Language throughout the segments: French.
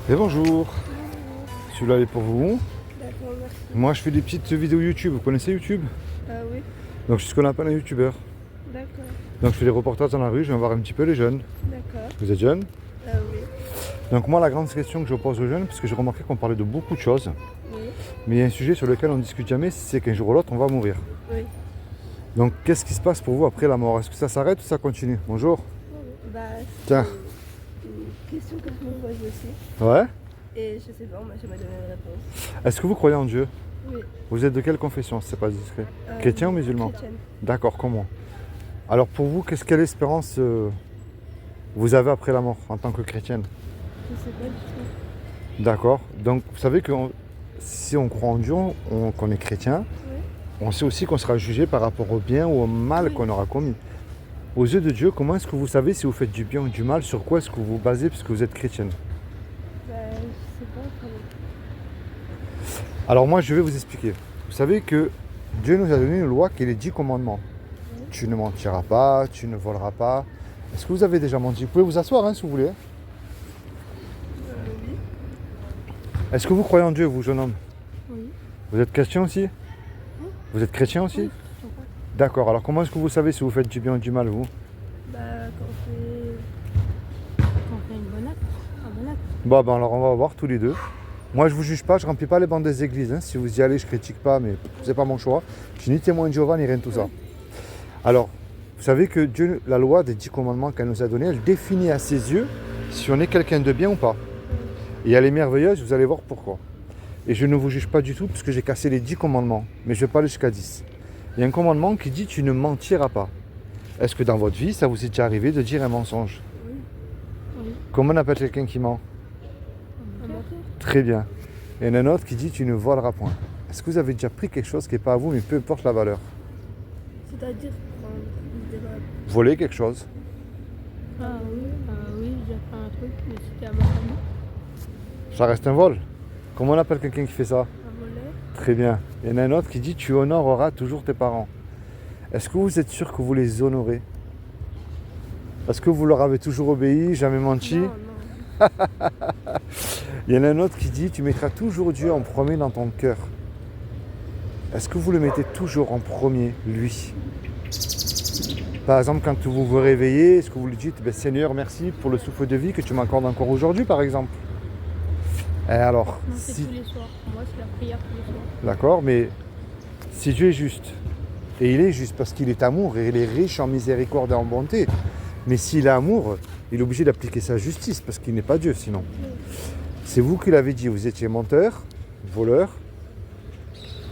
Et bonjour, celui-là est pour vous. D'accord, merci. Moi je fais des petites vidéos YouTube, vous connaissez YouTube? Oui, Donc je suis ce qu'on appelle un YouTuber. d'accord, Donc je fais des reportages dans la rue, je viens voir un petit peu les jeunes. d'accord. Vous êtes jeunes? Oui, Donc moi la grande question que je pose aux jeunes, parce que j'ai remarqué qu'on parlait de beaucoup de choses, oui, mais il y a un sujet sur lequel on ne discute jamais, c'est qu'un jour ou l'autre on va mourir. oui. Donc qu'est-ce qui se passe pour vous après la mort? Est-ce que ça s'arrête ou ça continue? Bonjour. Bah, Tiens. c'est une question que je me pose aussi. Ouais? Et je sais pas, moi j'aimerais donner une réponse. Est-ce que vous croyez en Dieu? Oui. Vous êtes de quelle confession si c'est pas discret? Chrétien ou musulman? Chrétienne. D'accord, comment? Alors pour vous, quelle espérance vous avez après la mort en tant que chrétienne? Je sais pas du tout. D'accord. Donc vous savez que si on croit en Dieu, qu'on est chrétien, Oui. on sait aussi qu'on sera jugé par rapport au bien ou au mal Oui. qu'on aura commis. Aux yeux de Dieu, comment est-ce que vous savez si vous faites du bien ou du mal? Sur quoi est-ce que vous vous basez puisque vous êtes chrétienne? Bah, je sais pas vraiment. Alors moi, je vais vous expliquer. Vous savez que Dieu nous a donné une loi qui est les 10 commandements. Oui. Tu ne mentiras pas, tu ne voleras pas. Est-ce que vous avez déjà menti? Vous pouvez vous asseoir hein, si vous voulez. Oui. Est-ce que vous croyez en Dieu, vous, jeune homme? Oui. Vous êtes chrétien aussi? Vous êtes chrétien aussi? Oui, je comprends. D'accord. Alors comment est-ce que vous savez si vous faites du bien ou du mal, vous? Bah, quand on fait une bonne acte, un bon acte. Bon, ben alors on va voir tous les deux. Moi, je vous juge pas, je remplis pas les bancs des églises. Hein. Si vous y allez, je critique pas, mais c'est pas mon choix. Je suis ni témoin de Jéhovah, ni rien de tout ça. Alors, vous savez que Dieu, la loi des 10 commandements qu'elle nous a donnés, elle définit à ses yeux si on est quelqu'un de bien ou pas. Et elle est merveilleuse, vous allez voir pourquoi. Et je ne vous juge pas du tout, parce que j'ai cassé les 10 commandements. Mais je vais pas aller jusqu'à 10. Il y a un commandement qui dit tu ne mentiras pas. Est-ce que dans votre vie, ça vous est déjà arrivé de dire un mensonge? Oui. Oui. Comment on appelle quelqu'un qui ment? Un menteur. Très bien. Il y en a un autre qui dit tu ne voleras point. Est-ce que vous avez déjà pris quelque chose qui n'est pas à vous, mais peu importe la valeur? C'est-à-dire prendre des balles. Voler quelque chose? Oui, j'ai fait un truc, mais c'était à ma famille. Ça reste un vol. Comment on appelle quelqu'un qui fait ça? Un volet. Très bien. Il y en a un autre qui dit tu honoreras toujours tes parents. Est-ce que vous êtes sûr que vous les honorez? Est-ce que vous leur avez toujours obéi, jamais menti? Non, non. Il y en a un autre qui dit tu mettras toujours Dieu en premier dans ton cœur. Est-ce que vous le mettez toujours en premier, lui? Par exemple, quand vous vous réveillez, est-ce que vous lui dites Seigneur, merci pour le souffle de vie que tu m'accordes encore aujourd'hui, par exemple? Et alors, Non, c'est tous les soirs. Moi, c'est la prière tous les soirs. d'accord, mais si Dieu est juste, et il est juste parce qu'il est amour et il est riche en miséricorde et en bonté, mais s'il est amour, il est obligé d'appliquer sa justice parce qu'il n'est pas Dieu sinon. C'est vous qui l'avez dit, vous étiez menteur, voleur.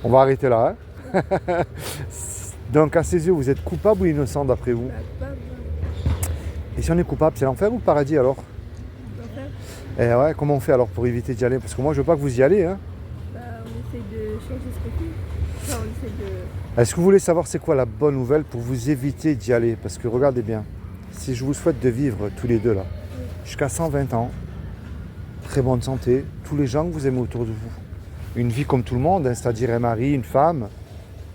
On va arrêter là. Hein. Donc à ses yeux, vous êtes coupable ou innocent d'après vous? Bah, pas Et si on est coupable, c'est l'enfer ou le paradis alors? l'enfer. Eh ouais, comment on fait alors pour éviter d'y aller? Parce que moi je veux pas que vous y allez. Hein. Bah, on essaie de changer ce qu'on fait. Enfin, on essaie de... Est-ce que vous voulez savoir c'est quoi la bonne nouvelle pour vous éviter d'y aller? Parce que regardez bien, si je vous souhaite de vivre tous les deux là, jusqu'à 120 ans, très bonne santé, tous les gens que vous aimez autour de vous, une vie comme tout le monde, hein, c'est-à-dire un mari, une femme,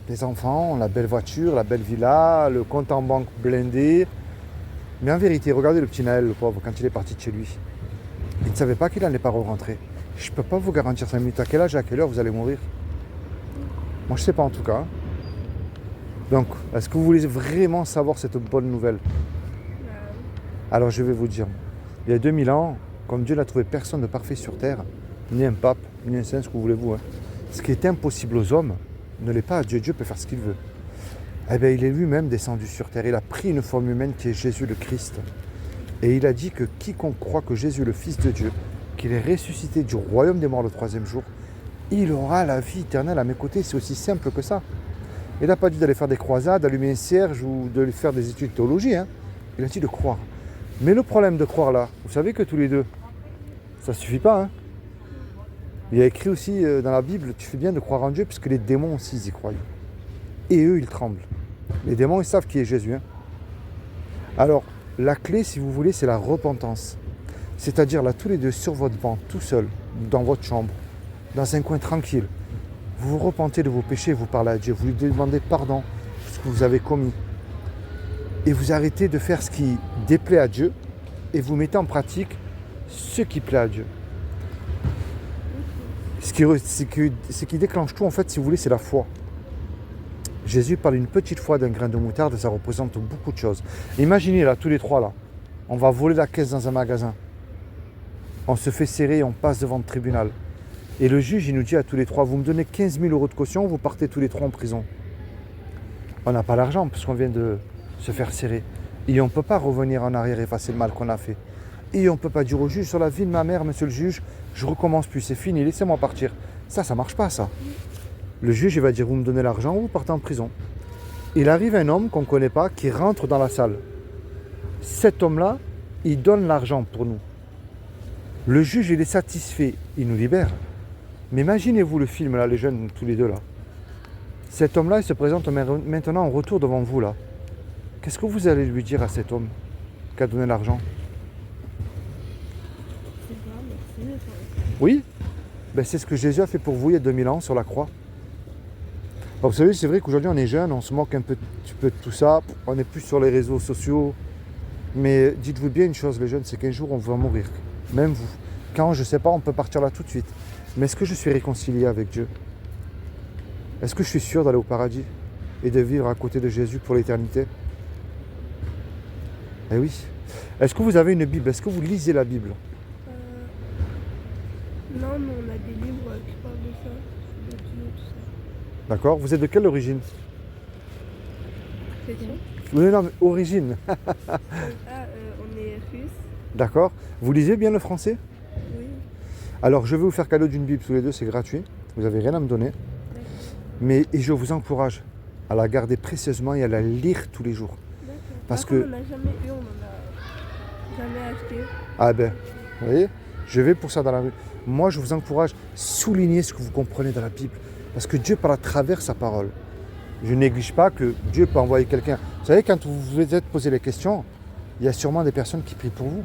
des enfants, la belle voiture, la belle villa, le compte en banque blindé. Mais en vérité, regardez le petit Naël, le pauvre, quand il est parti de chez lui. Il ne savait pas qu'il n'allait pas rentrer. Je ne peux pas vous garantir 5 minutes à quel âge et à quelle heure vous allez mourir. Moi, je ne sais pas en tout cas. Donc, est-ce que vous voulez vraiment savoir cette bonne nouvelle? Alors, je vais vous dire. Il y a 2000 ans, comme Dieu n'a trouvé personne de parfait sur terre, ni un pape, ni un saint, ce que vous voulez-vous, hein, ce qui est impossible aux hommes ne l'est pas à Dieu. Dieu peut faire ce qu'il veut. Eh bien, il est lui-même descendu sur terre. Il a pris une forme humaine qui est Jésus le Christ. Et il a dit que quiconque croit que Jésus est le Fils de Dieu, qu'il est ressuscité du royaume des morts le 3e jour, il aura la vie éternelle à mes côtés. C'est aussi simple que ça. Il n'a pas dit d'aller faire des croisades, d'allumer un cierge ou de faire des études de théologie. Hein. Il a dit de croire. Mais le problème de croire là, vous savez que tous les deux, ça ne suffit pas. Hein. Il y a écrit aussi dans la Bible, tu fais bien de croire en Dieu, puisque les démons aussi ils y croient. Et eux, ils tremblent. Les démons, ils savent qui est Jésus. Hein. Alors, la clé, si vous voulez, c'est la repentance. C'est-à-dire là, tous les deux, sur votre banc, tout seul, dans votre chambre, dans un coin tranquille, vous vous repentez de vos péchés, vous parlez à Dieu, vous lui demandez pardon pour ce que vous avez commis. Et vous arrêtez de faire ce qui déplaît à Dieu et vous mettez en pratique ce qui plaît à Dieu. Ce qui déclenche tout, en fait, si vous voulez, c'est la foi. Jésus parle d'une petite foi d'un grain de moutarde, ça représente beaucoup de choses. Imaginez là, tous les trois là, on va voler la caisse dans un magasin. On se fait serrer, on passe devant le tribunal. Et le juge, il nous dit à tous les trois, vous me donnez 15 000 € de caution, vous partez tous les trois en prison. On n'a pas l'argent parce qu'on vient de se faire serrer. Et on ne peut pas revenir en arrière et effacer le mal qu'on a fait. Et on ne peut pas dire au juge, sur la vie de ma mère, monsieur le juge, je recommence plus, c'est fini, laissez-moi partir. Ça ne marche pas ça. Le juge, il va dire, vous me donnez l'argent ou vous partez en prison. Il arrive un homme qu'on ne connaît pas qui rentre dans la salle. Cet homme-là, il donne l'argent pour nous. Le juge, il est satisfait, il nous libère. Mais imaginez-vous le film, là, les jeunes, tous les deux, là. Cet homme-là, il se présente maintenant en retour devant vous, là. Qu'est-ce que vous allez lui dire à cet homme qui a donné l'argent? Oui, ben, c'est ce que Jésus a fait pour vous il y a 2000 ans sur la croix. Alors, vous savez, c'est vrai qu'aujourd'hui on est jeunes, on se moque un petit peu de tout ça, on est plus sur les réseaux sociaux. Mais dites-vous bien une chose, les jeunes, c'est qu'un jour on va mourir, même vous. Quand, je ne sais pas, on peut partir là tout de suite. Mais est-ce que je suis réconcilié avec Dieu? Est-ce que je suis sûr d'aller au paradis et de vivre à côté de Jésus pour l'éternité? Eh oui. Est-ce que vous avez une Bible? Est-ce que vous lisez la Bible? Non, mais on a des livres qui parlent de ça, de Dieu, tout ça. D'accord. Vous êtes de quelle origine? Chrétien. Oui, non, mais origine. On est russe. D'accord. Vous lisez bien le français? Oui. Alors, je vais vous faire cadeau d'une Bible tous les deux, c'est gratuit. Vous n'avez rien à me donner. Mais et je vous encourage à la garder précieusement et à la lire tous les jours. D'accord. Parce Par contre, que... on n'a jamais eu, on n'en a jamais acheté. Ah ben, vous voyez, je vais pour ça dans la rue. Moi, je vous encourage, soulignez ce que vous comprenez dans la Bible. Parce que Dieu parle à travers sa parole. Je ne néglige pas que Dieu peut envoyer quelqu'un. Vous savez, quand vous vous êtes posé les questions, il y a sûrement des personnes qui prient pour vous.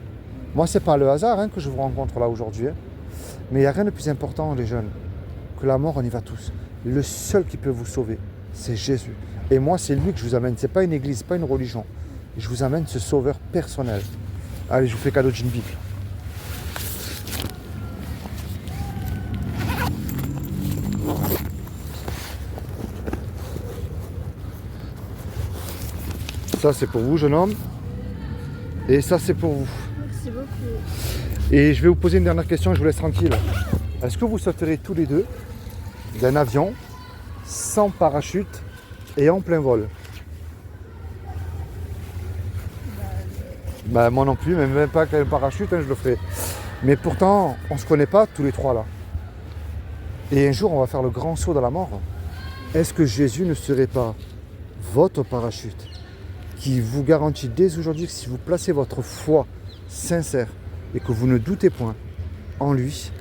Moi, ce n'est pas le hasard que je vous rencontre là aujourd'hui. Mais il n'y a rien de plus important, les jeunes, que la mort, on y va tous. Le seul qui peut vous sauver, c'est Jésus. Et moi, c'est lui que je vous amène. Ce n'est pas une église, pas une religion. Je vous amène ce sauveur personnel. Allez, je vous fais cadeau d'une Bible. Ça, c'est pour vous, jeune homme. Et ça, c'est pour vous. Merci beaucoup. Et je vais vous poser une dernière question et je vous laisse tranquille. Est-ce que vous sauterez tous les deux d'un avion sans parachute et en plein vol? Bah, moi non plus, même pas qu'un parachute, je le ferai. Mais pourtant, on ne se connaît pas tous les trois là. Et un jour, on va faire le grand saut dans la mort. Est-ce que Jésus ne serait pas votre parachute qui vous garantit dès aujourd'hui que si vous placez votre foi sincère et que vous ne doutez point en lui,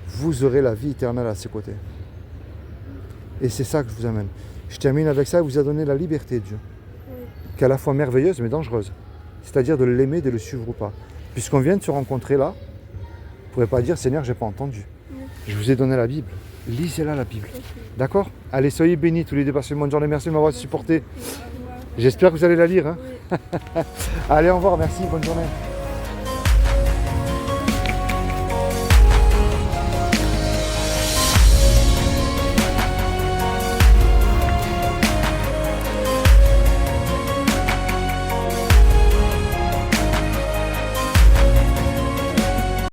vous aurez la vie éternelle à ses côtés. Et c'est ça que je vous amène. Je termine avec ça, il vous a donné la liberté, Dieu, qui est à la fois merveilleuse mais dangereuse. C'est-à-dire de l'aimer, de le suivre ou pas. Puisqu'on vient de se rencontrer là, vous ne pourrez pas dire, Seigneur, je n'ai pas entendu. Je vous ai donné la Bible. Lisez-la, la Bible. D'accord? Allez, soyez bénis tous les deux. Passez une bonne journée. Merci de m'avoir supporté. J'espère que vous allez la lire. Hein. Oui. Allez, au revoir. Merci. Bonne journée.